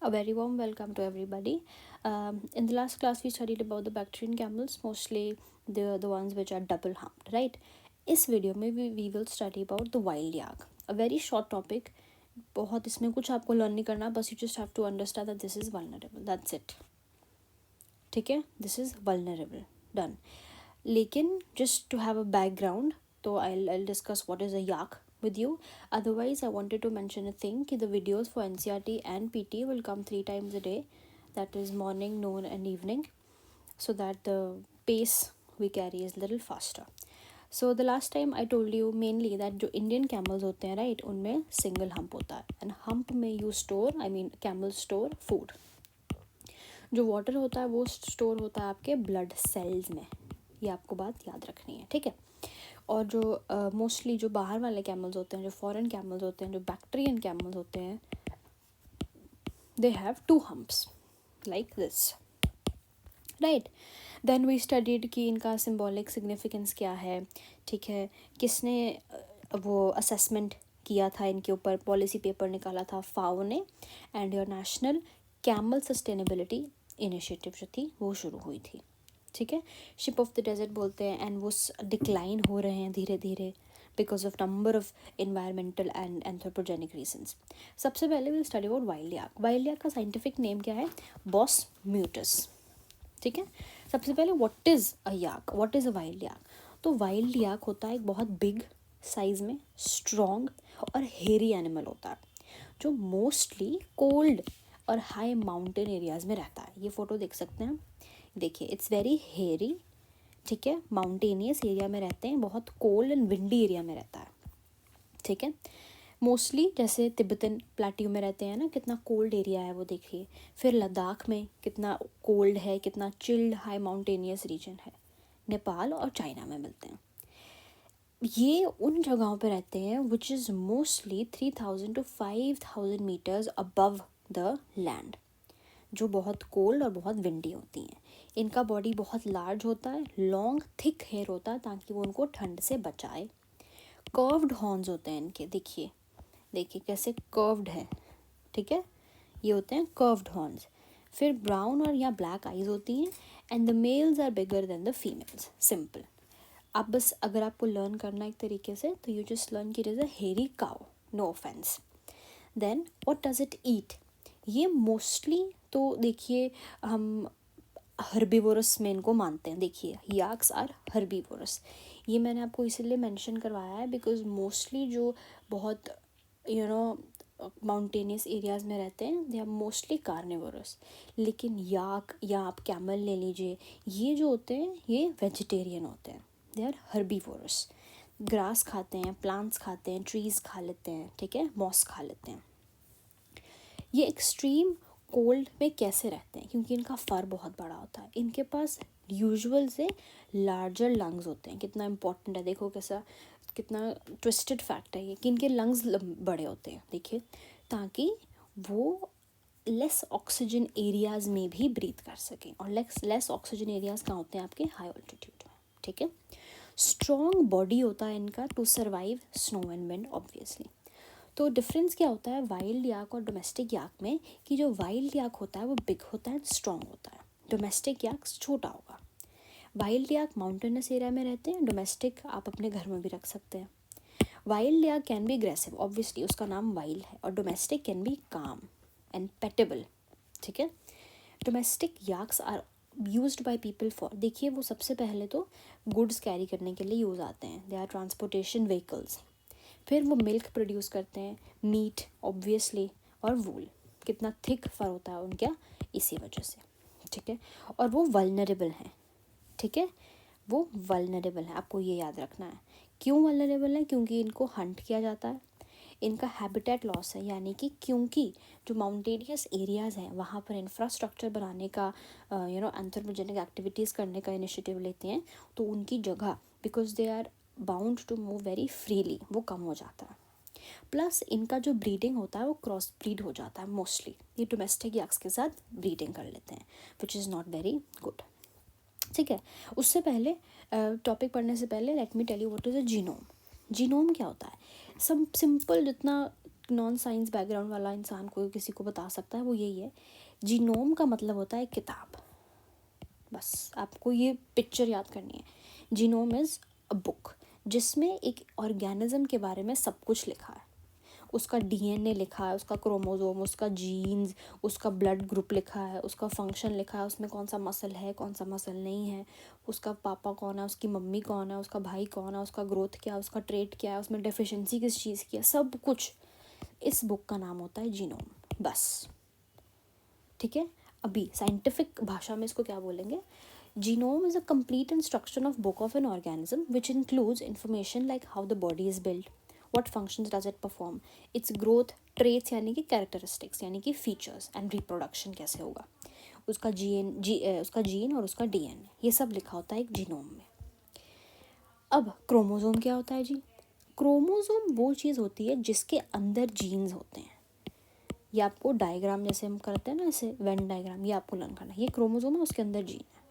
A very warm welcome to everybody. In the last class, we studied about the Bactrian camels, mostly the ones which are double humped, right? इस video में we will study about the wild yak. A very short topic. बहुत इसमें कुछ आपको learn नहीं करना, बस you just have to understand that this is vulnerable. That's it. ठीक है, this is vulnerable. Done. लेकिन just to have a background, तो I'll discuss what is a yak with you. Otherwise, I wanted to mention a thing कि the videos for NCERT and PT will come 3 times a day. That is morning, noon and evening. So that the pace we carry is little faster. So the last time I told you mainly that जो Indian camels होते हैं right, उनमें single hump होता है. And hump में you store, camels store food. जो water होता है वो स्टोर होता है आपके ब्लड सेल्स में. ये आपको बात याद रखनी है, ठीक है. और जो मोस्टली जो बाहर वाले कैमल्स होते हैं, जो फॉरेन कैमल्स होते हैं, जो बैक्टीरियन कैमल्स होते हैं, they have 2 humps like this, right. Then we studied कि इनका सिंबॉलिक सिग्निफिकेंस क्या है, ठीक है. किसने वो असेसमेंट किया था इनके ऊपर, पॉलिसी पेपर निकाला था फाओ ने, and your national camel sustainability initiative जो थी वो शुरू हुई थी, ठीक है. शिप ऑफ द डेजर्ट बोलते हैं, एंड वो डिक्लाइन हो रहे हैं धीरे धीरे because of number of environmental and anthropogenic reasons. सबसे पहले will study about wild yak. Wild yak का साइंटिफिक नेम क्या है? बॉस म्यूटस, ठीक है. सबसे पहले what is a yak, what is a wild yak. तो वाइल्ड याक होता है एक बहुत बिग साइज में, स्ट्रॉन्ग और हेरी एनिमल होता है, जो मोस्टली कोल्ड और हाई माउंटेन एरियाज़ में रहता है. ये फ़ोटो देख सकते हैं, देखिए इट्स वेरी हेरी, ठीक है. माउंटेनियस एरिया में रहते हैं, बहुत कोल्ड एंड विंडी एरिया में रहता है, ठीक है. मोस्टली जैसे तिब्बतन प्लेट्यू में रहते हैं ना, कितना कोल्ड एरिया है वो देखिए. फिर लद्दाख में कितना कोल्ड है, कितना चिल्ड हाई माउंटेनियस रीजन है. नेपाल और चाइना में मिलते हैं. ये उन जगहों पे रहते हैं which is mostly 3000 to 5000 metres above the land, जो बहुत कोल्ड और बहुत विंडी होती हैं. इनका बॉडी बहुत लार्ज होता है, लॉन्ग थिक हेयर होता है ताकि वो उनको ठंड से बचाए. कर्व्ड हॉर्न्स होते हैं इनके, देखिए देखिए कैसे कर्व्ड है, ठीक है. ये होते हैं कर्व्ड हॉर्न्स. फिर ब्राउन और या ब्लैक आइज होती हैं, and the males are bigger than the females. Simple. आप बस अगर आपको लर्न करना एक तरीके से, तो यू जस्ट लर्न कि it is a hairy cow, no offence. Then what does it eat. ये मोस्टली तो देखिए हम हर्बीवोरस में इनको मानते हैं. देखिए याक्स आर हर्बीवोरस. ये मैंने आपको इसीलिए मेंशन करवाया है बिकॉज मोस्टली जो बहुत माउंटेनियस एरियाज़ में रहते हैं, दे आर मोस्टली कार्निवोरस. लेकिन याक या आप कैमल ले लीजिए, ये जो होते हैं ये वेजिटेरियन होते हैं, दे आर हर्बीवोरस. ग्रास खाते हैं, प्लांट्स खाते हैं, ट्रीज़ खा लेते हैं, ठीक है, मॉस खा लेते हैं. ये एक्सट्रीम कोल्ड में कैसे रहते हैं? क्योंकि इनका फर बहुत बड़ा होता है. इनके पास यूजुअल से लार्जर लंग्स होते हैं. कितना इम्पोर्टेंट है, देखो कैसा, कितना ट्विस्टेड फैक्ट है ये कि इनके लंग्स बड़े होते हैं, देखिए, ताकि वो लेस ऑक्सीजन एरियाज़ में भी ब्रीथ कर सकें. और लेस ऑक्सीजन एरियाज़ कहाँ होते हैं? आपके हाई ऑल्टीट्यूड में, ठीक है. स्ट्रॉन्ग बॉडी होता है इनका to survive snow and wind obviously. तो डिफरेंस क्या होता है वाइल्ड याक और डोमेस्टिक याक में, कि जो वाइल्ड याक होता है वो बिग होता है, स्ट्रॉन्ग होता है. डोमेस्टिक याक छोटा होगा. वाइल्ड याक माउंटेनस एरिया में रहते हैं, डोमेस्टिक आप अपने घर में भी रख सकते हैं. Wild yak can be aggressive, obviously उसका नाम वाइल्ड है, और domestic can be calm and petable, ठीक है. Domestic yaks are used by people for, देखिए वो सबसे पहले तो गुड्स कैरी करने के लिए यूज़ आते हैं, दे आर ट्रांसपोर्टेशन व्हीकल्स. फिर वो मिल्क प्रोड्यूस करते हैं, मीट ऑब्वियसली, और वूल. कितना थिक फर होता है उनका, इसी वजह से, ठीक है. और वो वल्नरेबल हैं, ठीक है, वो वल्नरेबल हैं. आपको ये याद रखना है. क्यों वल्नरेबल है? क्योंकि इनको हंट किया जाता है. इनका हैबिटेट लॉस है, यानी कि क्योंकि जो माउंटेनियस एरियाज़ हैं वहाँ पर इंफ्रास्ट्रक्चर बनाने का एंथ्रोपोजेनिक एक्टिविटीज़ करने का इनिशिएटिव लेते हैं, तो उनकी जगह because they are bound to move very freely, वो कम हो जाता है. प्लस इनका जो ब्रीडिंग होता है वो क्रॉस ब्रीड हो जाता है मोस्टली. ये डोमेस्टिक याक्स के साथ ब्रीडिंग कर लेते हैं, which is not very good, ठीक है. उससे पहले टॉपिक पढ़ने से पहले let me tell you what is a genome. Genome क्या होता है? सब सिंपल जितना नॉन साइंस बैकग्राउंड वाला इंसान कोई किसी को बता सकता है वो यही है, जीनोम का मतलब होता है किताब। बस आपको ये पिक्चर याद करनी है। जीनोम इज़ अ बुक जिसमें एक ऑर्गेनिज्म के बारे में सब कुछ लिखा है। उसका डीएनए लिखा है, उसका क्रोमोसोम, उसका जीन्स, उसका ब्लड ग्रुप लिखा है, उसका फंक्शन लिखा है, उसमें कौन सा मसल है, कौन सा मसल नहीं है, उसका पापा कौन है, उसकी मम्मी कौन है, उसका भाई कौन है, उसका ग्रोथ क्या है, उसका ट्रेट क्या है, उसमें डेफिशिएंसी किस चीज़ की है, सब कुछ इस बुक का नाम होता है जीनोम। बस ठीक है। अभी साइंटिफिक भाषा में इसको क्या बोलेंगे? Genome is a complete instruction of book of an organism which includes information like how the body is built, what functions does it perform, its growth, traits यानी कि characteristics यानी कि features and reproduction कैसे होगा, उसका gene और उसका DNA, ये सब लिखा होता है एक जीनोम में। अब क्रोमोसोम क्या होता है जी? क्रोमोसोम वो चीज़ होती है जिसके अंदर जीन्स होते हैं। ये आपको डायग्राम जैसे हम करते हैं ना, ऐसे वेन डायग्राम, ये आपको लर्न करना है। ये क्रोमोसोम है, उसके अंदर जीन है।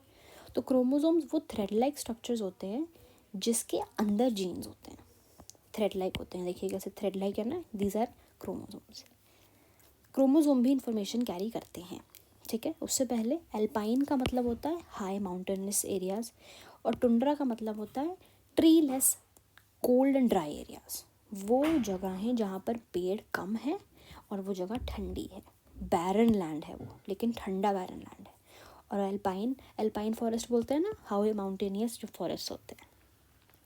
तो क्रोमोसोम्स वो थ्रेड लाइक स्ट्रक्चर्स होते हैं जिसके अंदर जीन्स होते हैं, थ्रेड लाइक होते हैं। देखिए कैसे थ्रेड लाइक है ना, दीज आर क्रोमोसोम्स। क्रोमोसोम भी इंफॉर्मेशन कैरी करते हैं, ठीक है। उससे पहले एल्पाइन का मतलब होता है हाई माउंटेनस एरियाज, और टुंड्रा का मतलब होता है tree less cold and dry areas. वो जगह हैं जहाँ पर पेड़ कम है और वो जगह ठंडी है, बैरन लैंड है वो, लेकिन ठंडा बैरन लैंड है। और एल्पाइन फॉरेस्ट बोलते हैं ना, हाई माउंटेनियस जो फॉरेस्ट होते हैं,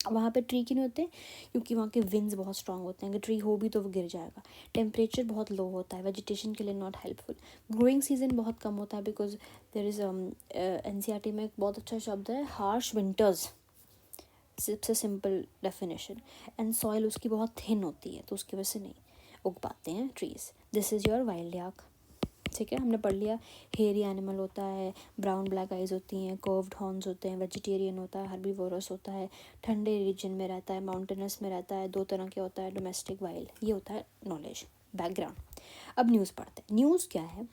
वहाँ पे ट्री क्यों नहीं होते? क्योंकि वहाँ के विंड्स बहुत स्ट्रांग होते हैं, अगर ट्री हो भी तो वो गिर जाएगा। टेम्परेचर बहुत लो होता है, वेजिटेशन के लिए नॉट हेल्पफुल। ग्रोइंग सीजन बहुत कम होता है बिकॉज देर इज़ एनसीईआरटी में एक बहुत अच्छा शब्द है हार्श विंटर्स, सबसे सिंपल डेफिनेशन। एंड सॉइल उसकी बहुत थिन होती है तो उसकी वजह से नहीं उग पाते हैं trees. This is your wild yak, ठीक है। हमने पढ़ लिया हेयरी एनिमल होता है, ब्राउन ब्लैक आइज होती हैं, कर्व्ड हॉर्न्स होते हैं, वेजिटेरियन होता है, हर्बीवोरस होता है, ठंडे रीजन में रहता है, माउंटेनस में रहता है, दो तरह के होता है, डोमेस्टिक वाइल्ड। ये होता है नॉलेज बैकग्राउंड। अब न्यूज़ पढ़ते हैं। न्यूज़ क्या है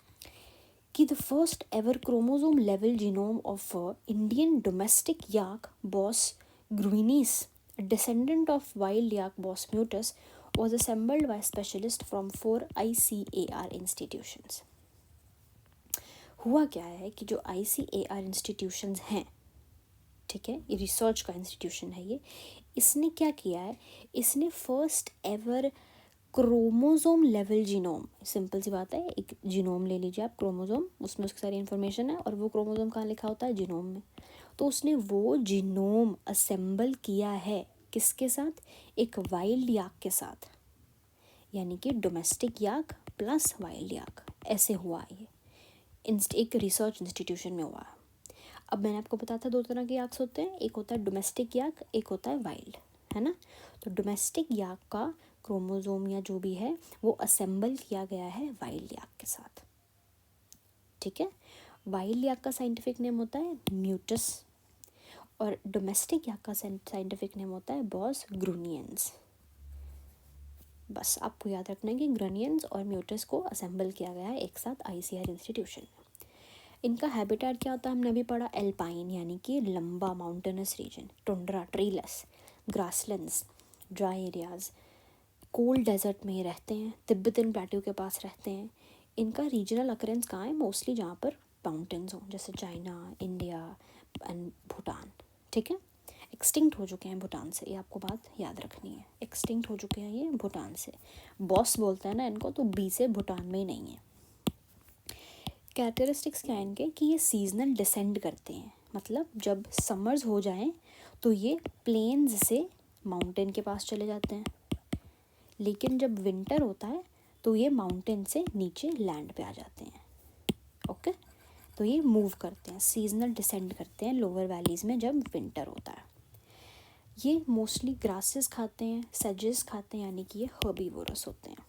कि the first ever chromosome level genome of Indian domestic yak Bos grunniens, descendant of wild yak Bos mutus, was assembled by specialists from 4 ICAR institutions. हुआ क्या है कि जो ICAR इंस्टीट्यूशंस हैं, ठीक है, ये रिसर्च का इंस्टीट्यूशन है ये, इसने क्या किया है, इसने first ever chromosome level genome, simple सी बात है, एक जीनोम ले लीजिए आप, क्रोमोसोम, उसमें उसकी सारी इन्फॉर्मेशन है और वो क्रोमोसोम कहाँ लिखा होता है? जीनोम में। तो उसने वो जीनोम असेंबल किया है किसके साथ? एक वाइल्ड याक के साथ, यानी कि डोमेस्टिक याक प्लस वाइल्ड याक, ऐसे हुआ ये एक रिसर्च इंस्टीट्यूशन में हुआ। अब मैंने आपको बताया था दो तरह के याक्स होते हैं, एक होता है डोमेस्टिक याक, एक होता है वाइल्ड, है ना। तो डोमेस्टिक याक का क्रोमोसोम या जो भी है वो असेंबल किया गया है वाइल्ड याक के साथ, ठीक है। वाइल्ड याक का साइंटिफिक नेम होता है म्यूटस और डोमेस्टिक याक का साइंटिफिक नेम होता है बॉस ग्रुनियंस। बस आपको याद रखना है कि ग्रुनियंस और म्यूटस को असेंबल किया गया है एक साथ ICAR इंस्टीट्यूशन में। इनका हैबिटेट क्या होता है हमने अभी पढ़ा, एल्पाइन यानी कि लंबा mountainous region, tundra treeless, grasslands dry areas, cold desert में ये रहते हैं, तिब्बतन प्लेट्यू के पास रहते हैं। इनका रीजनल अकरेंस कहाँ है? मोस्टली जहाँ पर माउंटेन्स हों, जैसे चाइना, इंडिया एंड भूटान, ठीक है। एक्सटिंक्ट हो चुके हैं भूटान से, ये आपको बात याद रखनी है, एक्सटिंक्ट हो चुके हैं ये भूटान से। बॉस बोलते हैं ना इनको, तो बी से भूटान में ही नहीं है। कैरेक्टरिस्टिक्स क्या है इनके कि ये सीजनल डिसेंड करते हैं, मतलब जब समर्स हो जाएं तो ये प्लेन्स से माउंटेन के पास चले जाते हैं, लेकिन जब विंटर होता है तो ये माउंटेन से नीचे लैंड पे आ जाते हैं, ओके। तो ये मूव करते हैं, सीजनल डिसेंड करते हैं लोअर वैलीज़ में जब विंटर होता है। ये मोस्टली ग्रासेस खाते हैं, सेजेस खाते हैं, यानी कि ये हर्बीवोरस होते हैं।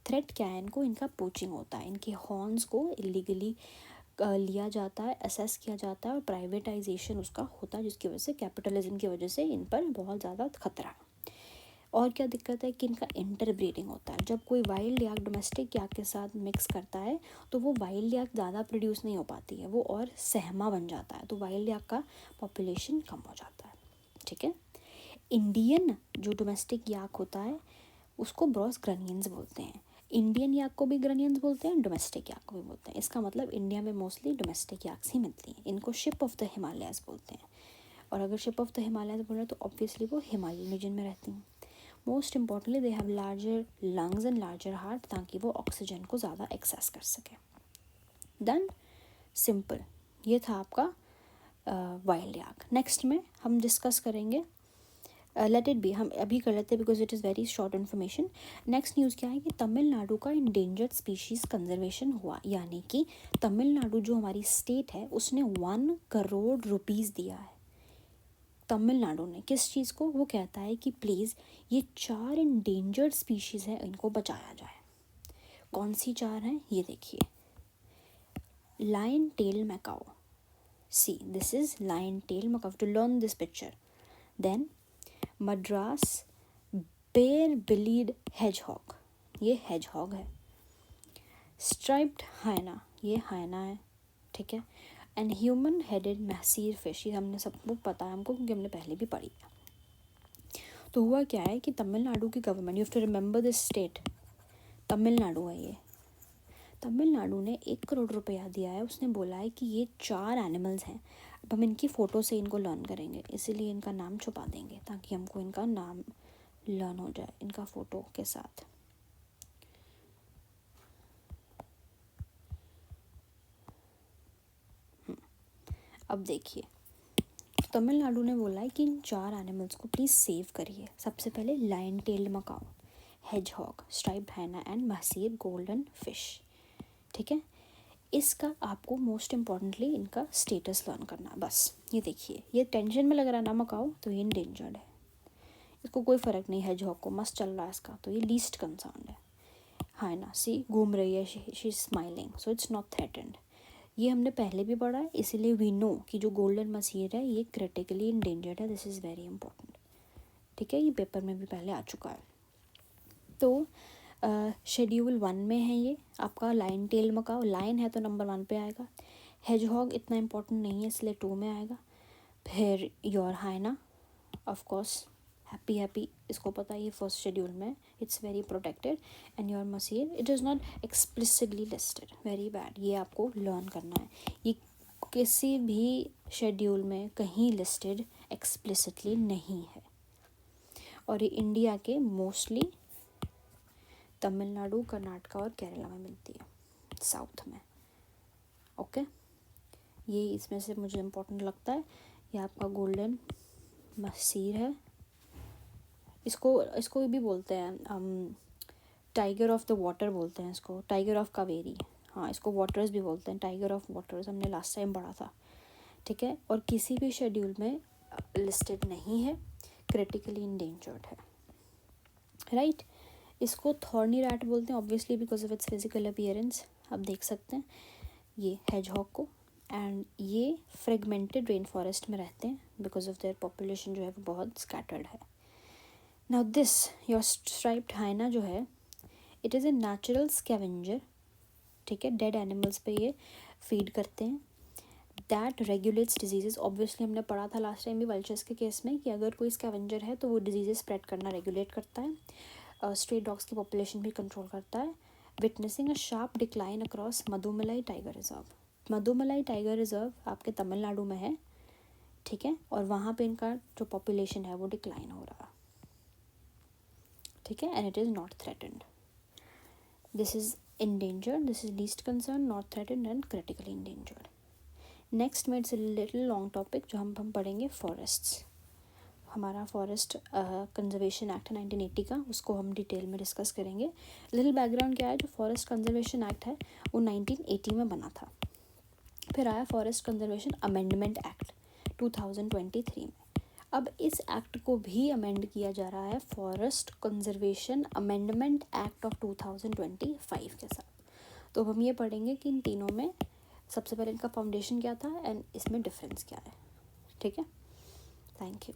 थ्रेट क्या है इनको? इनका पोचिंग होता है, इनके हॉर्न्स को इलीगली लिया जाता है, असेस किया जाता है और प्राइवेटाइजेशन उसका होता है, जिसकी वजह से कैपिटलिज्म की वजह से इन पर बहुत ज़्यादा खतरा है। और क्या दिक्कत है कि इनका इंटरब्रीडिंग होता है। जब कोई वाइल्ड याक डोमेस्टिक याक के साथ मिक्स करता है तो वो वाइल्ड याक ज़्यादा प्रोड्यूस नहीं हो पाती है, वो और सहमा बन जाता है, तो वाइल्ड याक का पॉपुलेशन कम हो जाता है, ठीक है। इंडियन जो डोमेस्टिक याक होता है उसको ब्रॉस ग्रेनियंस बोलते हैं। इंडियन याक को भी ग्रेनियंस बोलते हैं, डोमेस्टिक याक को भी बोलते हैं। इसका मतलब इंडिया में मोस्टली डोमेस्टिक याक्स ही मिलती हैं। इनको शिप ऑफ द हिमालयाज बोलते हैं। और अगर शिप ऑफ द हिमालयाज बोल रहे हैं तो ऑब्वियसली वो हिमालयन रीजन में रहती हैं। Most importantly they have larger lungs and larger heart, ताकि वो ऑक्सीजन को ज़्यादा एक्सेस कर सके। देन सिंपल, ये था आपका वाइल्ड याक। नेक्स्ट में हम डिस्कस करेंगे, लेट इट बी, हम अभी कर लेते हैं because it is very short information. Next news क्या है कि तमिलनाडु का इंडेंजर्ड स्पीशीज़ कंजर्वेशन हुआ, यानी कि तमिलनाडु जो हमारी स्टेट है उसने 1 करोड़ रुपीज़ दिया है। तमिलनाडु ने किस चीज़ को? वो कहता है कि प्लीज़ ये 4 इंडेंजर्ड स्पीशीज़ हैं, इनको बचाया जाए। कौन सी 4 हैं ये देखिए। Lion tail macaque, see this is lion tail macaque, to learn this picture. Then Madras bare bellied hedgehog, ये हेजहॉग है। स्ट्राइप्ड हाइना, ये हाइना है, ठीक है। And human headed mahseer fish, ये हमने सबको पता है हमको, क्योंकि हमने पहले भी पढ़ी है। तो हुआ क्या है कि तमिलनाडु की government, you have to remember this state, Tamil Nadu है ये। तमिलनाडु ने 1 करोड़ रुपया दिया है। उसने बोला है कि ये 4 एनिमल्स हैं, अब हम इनकी फ़ोटो से इनको लर्न करेंगे, इसीलिए इनका नाम छुपा देंगे ताकि हमको इनका नाम लर्न हो जाए इनका फ़ोटो के साथ। अब देखिए, तमिलनाडु ने बोला है कि इन 4 एनिमल्स को प्लीज़ सेव करिए। सबसे पहले lion tailed macaque, hedgehog, striped hyena and mahseer golden fish, ठीक है। इसका आपको मोस्ट इम्पॉर्टेंटली इनका स्टेटस लर्न करना है बस। ये देखिए, ये टेंशन में लग रहा है ना मकाओ, तो ये इंडेंजर्ड है, इसको कोई फ़र्क नहीं है। हेजहॉग को मस्त चल रहा है इसका, तो ये लीस्ट कंसर्न है। हाइना सी घूम रही है, she is smiling, so it's not threatened. ये हमने पहले भी पढ़ा है, इसीलिए वी नो कि जो गोल्डन मसीर है ये क्रिटिकली इंडेंजर्ड है। दिस इज़ वेरी इंपॉर्टेंट, ठीक है। ये पेपर में भी पहले आ चुका है। तो शेड्यूल 1 में है ये आपका लायन टेल मकाओ। लायन है तो नंबर 1 पे आएगा। हेजहॉग इतना इंपॉर्टेंट नहीं है, इसलिए 2 में आएगा। फिर your hyena, of course happy happy, इसको पता है ये फर्स्ट शेड्यूल में, it's very protected. And your mahseer, it is not explicitly listed, very bad, ये आपको लर्न करना है। ये किसी भी शेड्यूल में कहीं लिस्टेड एक्सप्लिसिटली नहीं है। और ये इंडिया के मोस्टली तमिलनाडु, कर्नाटका और केरला में मिलती है, साउथ में, ओके। ये इसमें से मुझे इम्पोर्टेंट लगता है। ये आपका गोल्डन मसीर है। इसको भी बोलते हैं टाइगर ऑफ द वाटर बोलते हैं इसको, टाइगर ऑफ कावेरी, हाँ इसको वाटर्स भी बोलते हैं, टाइगर ऑफ वाटर्स, हमने लास्ट टाइम पढ़ा था, ठीक है। और किसी भी शेड्यूल में लिस्टेड नहीं है, क्रिटिकली इंडेंजर्ड है, राइट। इसको थॉर्नी रैट बोलते हैं obviously because of its physical appearance, आप देख सकते हैं ये हेजहॉग को। एंड ये फ्रेगमेंटेड रेन फॉरेस्ट में रहते हैं बिकॉज ऑफ देयर पॉपुलेशन जो है वो बहुत स्कैटर्ड है। नाउ दिस योर स्ट्राइप्ड हाइना जो है, it is a natural scavenger, ठीक है। डेड एनिमल्स पे ये फीड करते हैं। दैट रेगुलेट्स डिजीजेज, ऑब्वियसली हमने पढ़ा था लास्ट टाइम भी वल्चर्स के केस में कि अगर कोई स्कैवेंजर है तो वो डिजीजेज स्प्रेड करना रेगुलेट करता है। स्ट्रे डॉग्स की पॉपुलेशन भी कंट्रोल करता है। Witnessing a sharp decline across Mudumalai tiger reserve. Mudumalai tiger reserve आपके तमिलनाडु में है, ठीक है। और वहाँ पे इनका जो पॉपुलेशन है वो डिक्लाइन हो रहा है, ठीक है। And it is not threatened, this is endangered, this is least concern, not threatened and critically endangered. Next में इट्स लिटिल लॉन्ग टॉपिक जो हम पढ़ेंगे फॉरेस्ट्स। हमारा फॉरेस्ट कंजर्वेशन एक्ट है 1980 का, उसको हम डिटेल में डिस्कस करेंगे। लिटिल बैकग्राउंड क्या है, जो फॉरेस्ट कंजर्वेशन एक्ट है वो 1980 में बना था। फिर आया फॉरेस्ट कंजर्वेशन अमेंडमेंट एक्ट 2023 में। अब इस एक्ट को भी अमेंड किया जा रहा है forest conservation amendment act of 2025 के साथ। तो हम ये पढ़ेंगे कि इन तीनों में सबसे पहले इनका फाउंडेशन क्या था एंड इसमें डिफरेंस क्या है, ठीक है। Thank you.